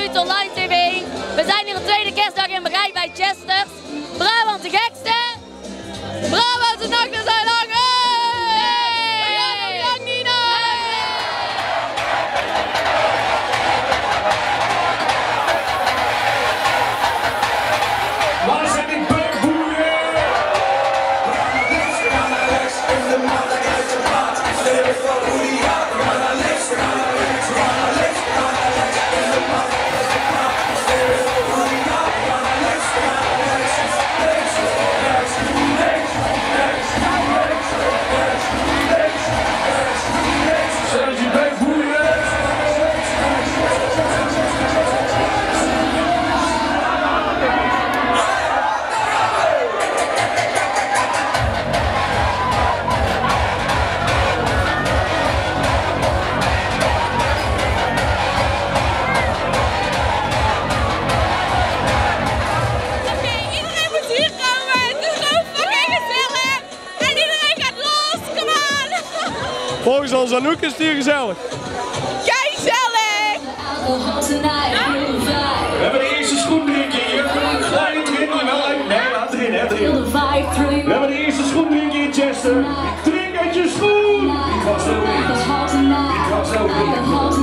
Ruud Online TV. We zijn hier een tweede kerstdag in Bereid bij Chesters. Brabant de gekste. Brabant de nachten zijn lang. We gaan nog lang niet naar. Waar zijn die buikboeren? We gaan naar links, we gaan naar rechts. In de maat, uit de maat. Stel je voor hoe die gaat. We gaan naar links, we gaan naar rechts. We gaan naar links, we gaan naar rechts. In de maat, uit de maat. Stel je voor hoe die gaat. We gaan naar links, we gaan naar rechts. Links, rechts, links, rechts, links, rechts, links, rechts, links. Zijn die buikboeren? Volgens ons Anouk is het hier gezellig. Kijk, gezellig! We hebben de eerste schoendrinker hier. Ga je erin? Wel uit? Nee, laat erin, hè, erin. We hebben de eerste schoendrinker in Chester. Drink uit je schoen! Because no weed. Because no weed. Party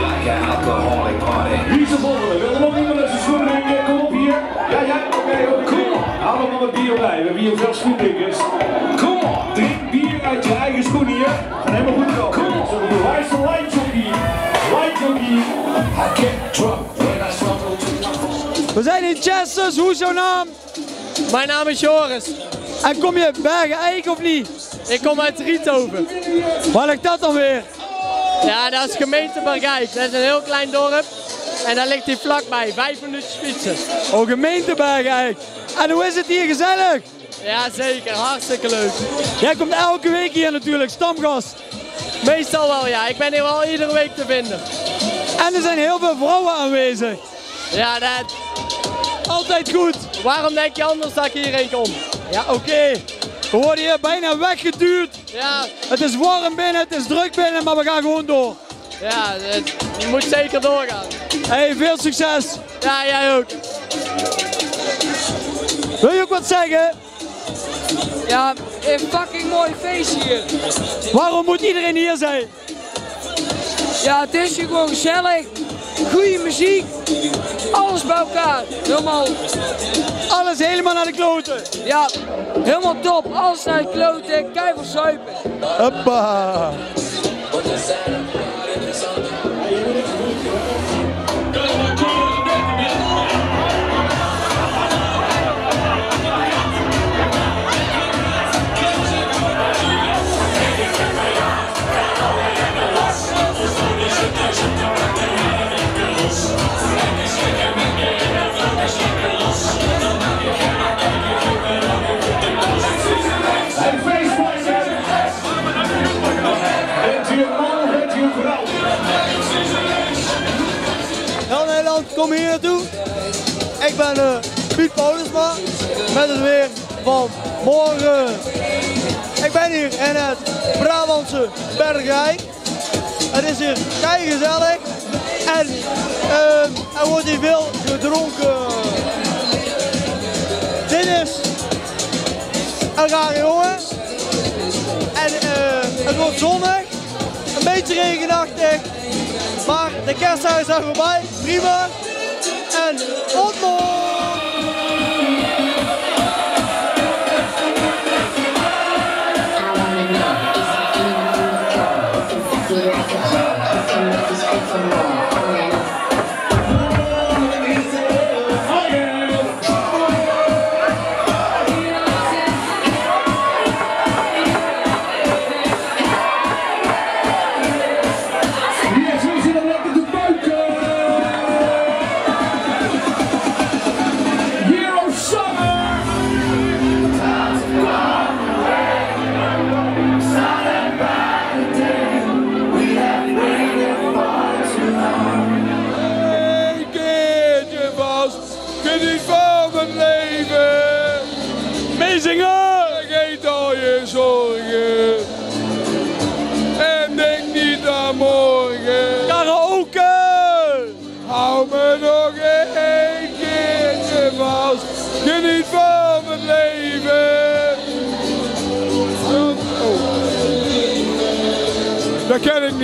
like an alcoholic party. Wie is de volgende? Wil er nog iemand uit zijn schoen drinken? Kom op hier. Ja, oké, cool. Allemaal wat bier bij. We hebben hier veel schoendrinkers. Kom op, drink bier uit je eigen schoen hier. Gaan helemaal goed komen. Kom op. Waar is de light jockey? Light jockey. I get drunk when I struggle to. We zijn in Chesters, hoe is jouw naam? Mijn naam is Joris. En kom je Bergen Eik of niet? Ik kom uit Riethoven. Waar ligt dat dan weer? Ja, dat is gemeente Bergijk. Dat is een heel klein dorp. En daar ligt hij vlakbij, 5 minuutjes fietsen. Oh, gemeente Bergijk. En hoe is het hier gezellig? Ja, zeker. Hartstikke leuk. Jij komt elke week hier natuurlijk, stamgast. Meestal wel, ja. Ik ben hier wel iedere week te vinden. En er zijn heel veel vrouwen aanwezig. Ja, dat... Altijd goed. Waarom denk je anders dat ik hierheen kom? Ja, oké. We worden hier bijna weggeduwd. Ja. Het is warm binnen, het is druk binnen, maar we gaan gewoon door. Ja, het moet zeker doorgaan. Hey, veel succes. Ja, jij ook. Wil je ook wat zeggen? Ja, een fucking mooi feest hier. Waarom moet iedereen hier zijn? Ja, het is hier gewoon gezellig. Goede muziek. Alles bij elkaar. Alles helemaal naar de kloten. Ja, helemaal top. Alles naar de kloten. Keiveel zuipen. Hoppa. Heel Nederland, kom hier naartoe. Ik ben Piet Paulusma met het weer van morgen. Ik ben hier in het Brabantse Bergijk. Het is hier kei gezellig en er wordt hier veel gedronken. Dit is een rare jongen en het wordt zonnig, een beetje regenachtig, maar de kerstdagen zijn voorbij, prima en tot morgen! Meezingen! Vergeet al je zorgen en denk niet aan morgen. Karaoke! Hou me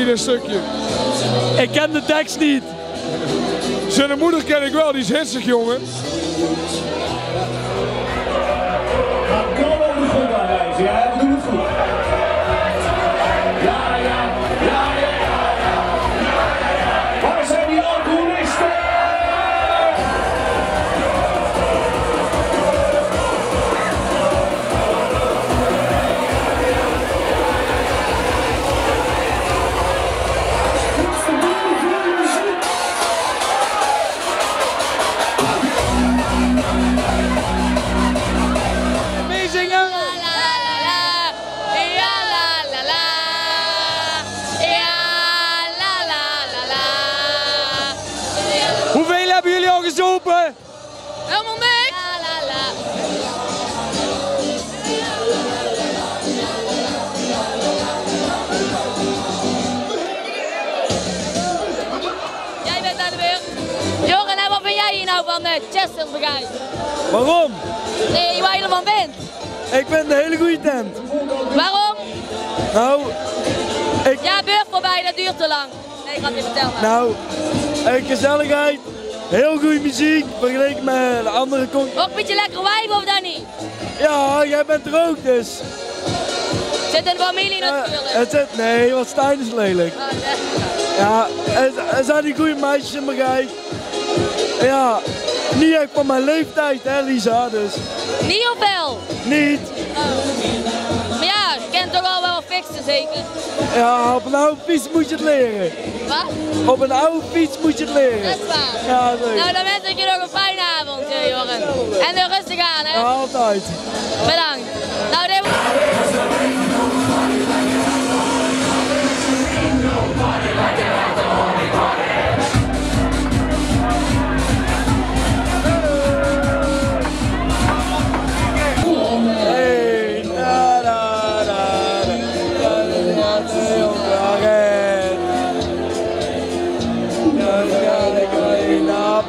niet een stukje. Ik ken de tekst niet. Zijn moeder ken ik wel, die is hitsig, jongen. Kom op de grond aanwijzen, ja, we doen het goed. Ja. Waar zijn die alcoholisten? Hoeveel hebben jullie al gezopen? Helemaal niks. Jij bent aan de beurt. Joren, en wat vind jij hier nou van Chester Begij? Waarom? Nee, waar je ervan bent. Ik vind een hele goede tent. Waarom? Nou, Ja, beurt voorbij, dat duurt te lang. Nee, ik ga het je vertellen. Nou, gezelligheid, heel goede muziek, vergeleken met de andere Ook een beetje lekker wijven of dat niet? Ja, jij bent er ook dus. Zit in de familie natuurlijk. Nee, wat Stijn is lelijk. Oh, nee. Ja, er zijn die goede meisjes in Begij. Ja, niet echt van mijn leeftijd hè Lisa, dus. Niet of wel? Niet. Oh. Maar ja, je kent toch al wel fixen zeker? Ja, op een oude fiets moet je het leren. Wat? Op een oude fiets moet je het leren. Dat is waar. Ja, zeker. Nou, dan wens ik je nog een fijne avond, Joren. En rustig aan, hè? Ja, altijd. Bedankt. Nou, dit...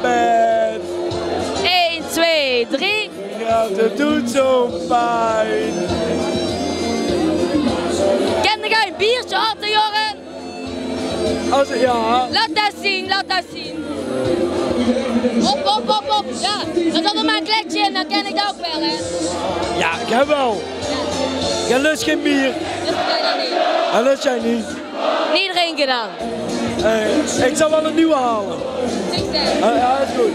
Bed. 1, 2, 3. Ja, het doet zo pijn. Kende jij een biertje achter, Joren? Ja. Laat dat zien, laat dat zien. Op. Ja, er zat er maar een kletje in, dan ken ik dat ook wel, hè? Ja, ik heb wel. Jij lust geen bier. Dus jij dat niet. Dat lust jij niet. Niet drinken dan. Ik zal wel een nieuwe halen. Succes. Ja, is goed.